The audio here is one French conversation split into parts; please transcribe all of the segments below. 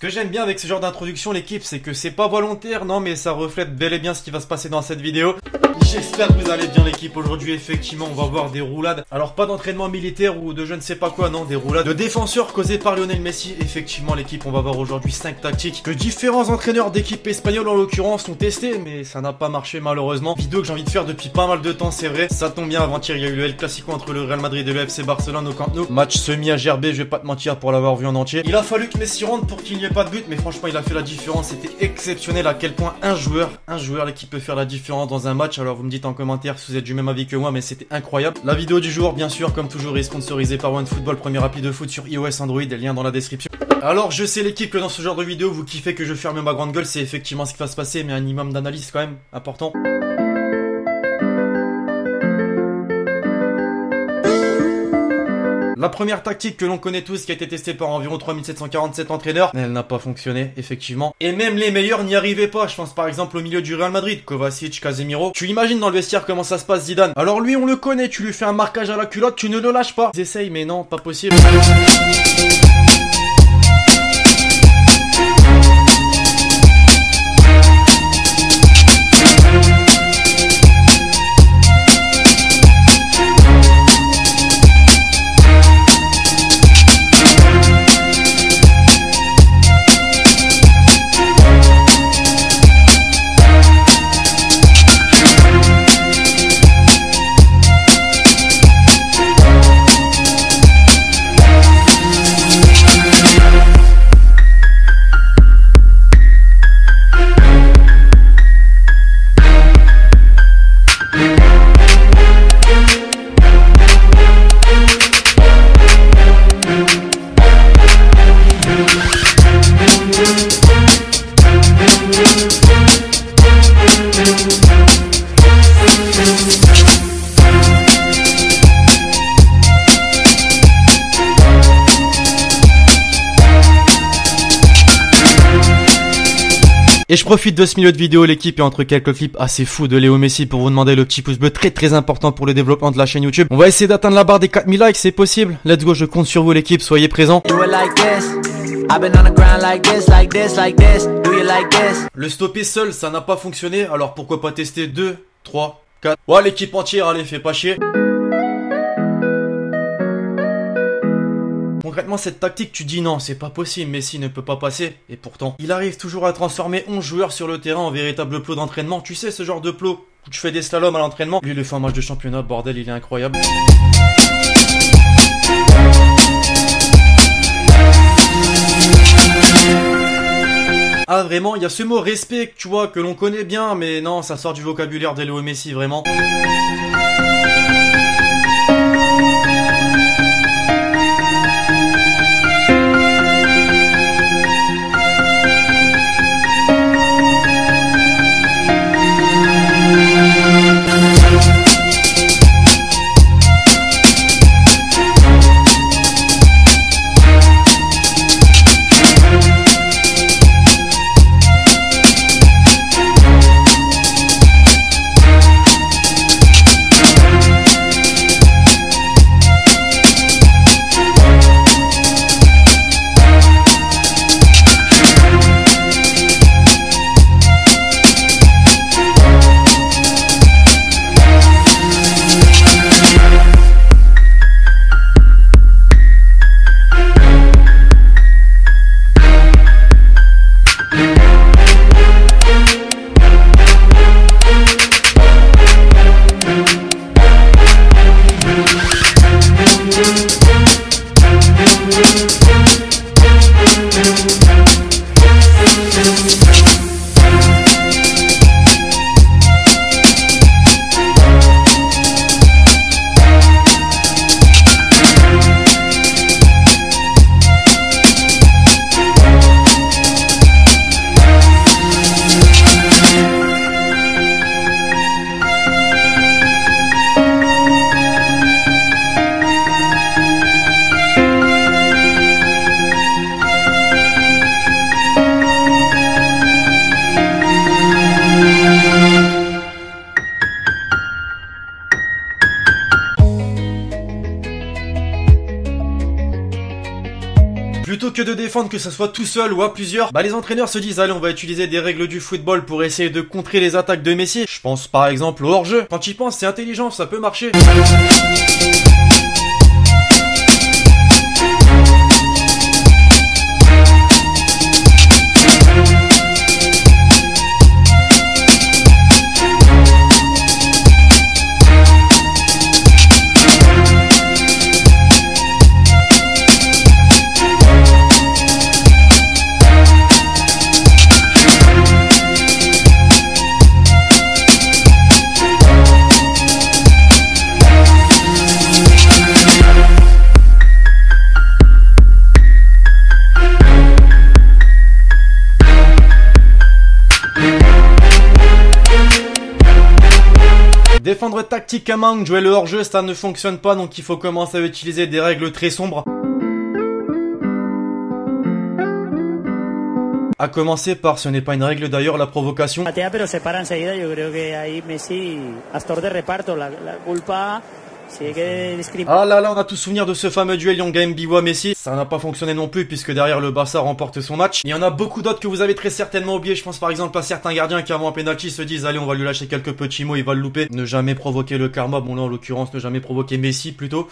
que j'aime bien avec ce genre d'introduction l'équipe, c'est que c'est pas volontaire, non mais ça reflète bel et bien ce qui va se passer dans cette vidéo. J'espère que vous allez bien l'équipe. Aujourd'hui effectivement on va voir des roulades. Alors pas d'entraînement militaire ou de je ne sais pas quoi, non, des roulades de défenseurs causées par Lionel Messi. Effectivement l'équipe, on va voir aujourd'hui 5 tactiques que différents entraîneurs d'équipe espagnoles en l'occurrence ont testé, mais ça n'a pas marché malheureusement. Vidéo que j'ai envie de faire depuis pas mal de temps, c'est vrai. Ça tombe bien, avant-hier il y a eu le El Clasico entre le Real Madrid et le FC Barcelone au Camp Nou. Match semi à gerber, je vais pas te mentir pour l'avoir vu en entier. Il a fallu que Messi rentre pour qu'il n'y ait pas de but, mais franchement il a fait la différence. C'était exceptionnel à quel point un joueur l'équipe peut faire la différence dans un match. Alors vous me dites en commentaire si vous êtes du même avis que moi, mais c'était incroyable. La vidéo du jour bien sûr comme toujours est sponsorisée par OneFootball, premier appli de foot sur iOS, Android, lien dans la description. Alors je sais l'équipe que dans ce genre de vidéo vous kiffez que je ferme ma grande gueule, c'est effectivement ce qui va se passer, mais un minimum d'analyse quand même important. La première tactique que l'on connaît tous, qui a été testée par environ 3747 entraîneurs, elle n'a pas fonctionné, effectivement. Et même les meilleurs n'y arrivaient pas. Je pense par exemple au milieu du Real Madrid, Kovacic, Casemiro. Tu imagines dans le vestiaire comment ça se passe, Zidane. Alors lui, on le connaît, tu lui fais un marquage à la culotte, tu ne le lâches pas. Ils essayent, mais non, pas possible. Et je profite de ce milieu de vidéo l'équipe et entre quelques clips assez fous de Léo Messi pour vous demander le petit pouce bleu très important pour le développement de la chaîne YouTube. On va essayer d'atteindre la barre des 4000 likes, c'est possible. Let's go, je compte sur vous l'équipe, soyez présents. Le stopper seul, ça n'a pas fonctionné, alors pourquoi pas tester 2, 3, 4. Ouais, l'équipe entière, allez, fais pas chier. Concrètement, cette tactique, tu dis non, c'est pas possible, Messi ne peut pas passer. Et pourtant, il arrive toujours à transformer 11 joueurs sur le terrain en véritable plot d'entraînement. Tu sais, ce genre de plot où tu fais des slaloms à l'entraînement. Lui, il fait un match de championnat, bordel, il est incroyable. Ah vraiment, il y a ce mot respect, tu vois, que l'on connaît bien, mais non, ça sort du vocabulaire de Léo Messi, vraiment. plutôt que de défendre, que ce soit tout seul ou à plusieurs, bah les entraîneurs se disent allez, on va utiliser des règles du football pour essayer de contrer les attaques de Messi. Je pense par exemple au hors-jeu. Quand il pense, c'est intelligent, ça peut marcher. Défendre tactiquement, jouer le hors-jeu, ça ne fonctionne pas, donc il faut commencer à utiliser des règles très sombres. A commencer par, ce n'est pas une règle d'ailleurs, la provocation. Ah là là, on a tous souvenir de ce fameux duel Yanga Mbiwa-Messi. Ça n'a pas fonctionné non plus puisque derrière le Barça remporte son match. Il y en a beaucoup d'autres que vous avez très certainement oublié. Je pense par exemple à certains gardiens qui avant un penalty se disent allez, on va lui lâcher quelques petits mots, il va le louper. Ne jamais provoquer le karma, bon là en l'occurrence ne jamais provoquer Messi plutôt.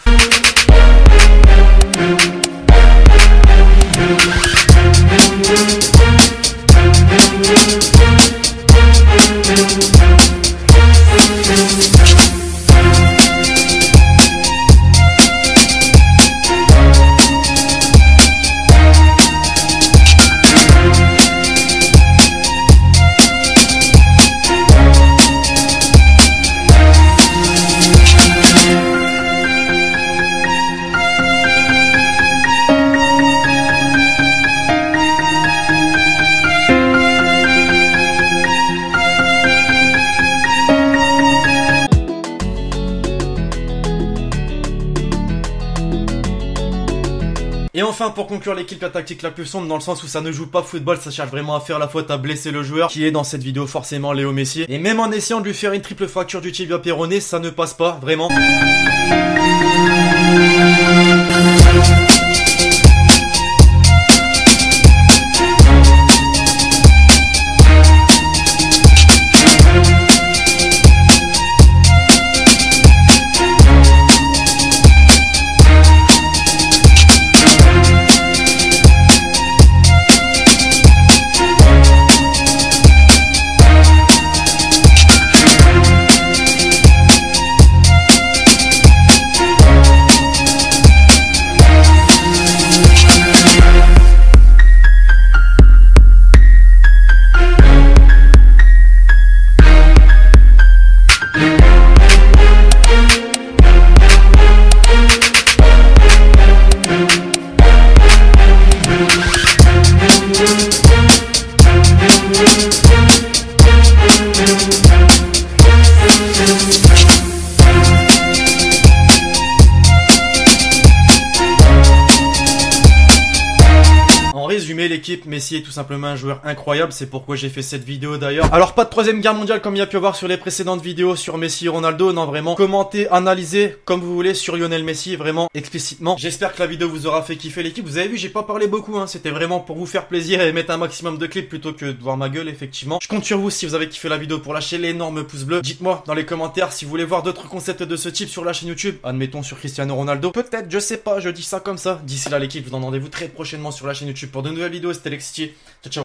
Et enfin, pour conclure l'équipe, la tactique la plus sombre, dans le sens où ça ne joue pas football, ça cherche vraiment à faire la faute, à blesser le joueur, qui est dans cette vidéo forcément Léo Messi. Et même en essayant de lui faire une triple fracture du tibia péroné, ça ne passe pas, vraiment. Résumé, l'équipe, Messi est tout simplement un joueur incroyable, c'est pourquoi j'ai fait cette vidéo d'ailleurs. Alors pas de troisième guerre mondiale comme il y a pu voir sur les précédentes vidéos sur Messi et Ronaldo, non vraiment, commentez, analysez comme vous voulez sur Lionel Messi, vraiment explicitement. J'espère que la vidéo vous aura fait kiffer l'équipe, vous avez vu j'ai pas parlé beaucoup, hein. C'était vraiment pour vous faire plaisir et mettre un maximum de clips plutôt que de voir ma gueule effectivement. Je compte sur vous si vous avez kiffé la vidéo pour lâcher l'énorme pouce bleu. Dites-moi dans les commentaires si vous voulez voir d'autres concepts de ce type sur la chaîne YouTube, admettons sur Cristiano Ronaldo, peut-être, je sais pas, je dis ça comme ça. D'ici là l'équipe, vous en rendez-vous très prochainement sur la chaîne YouTube pour de nouvelles vidéos, c'était Lexity. Ciao ciao.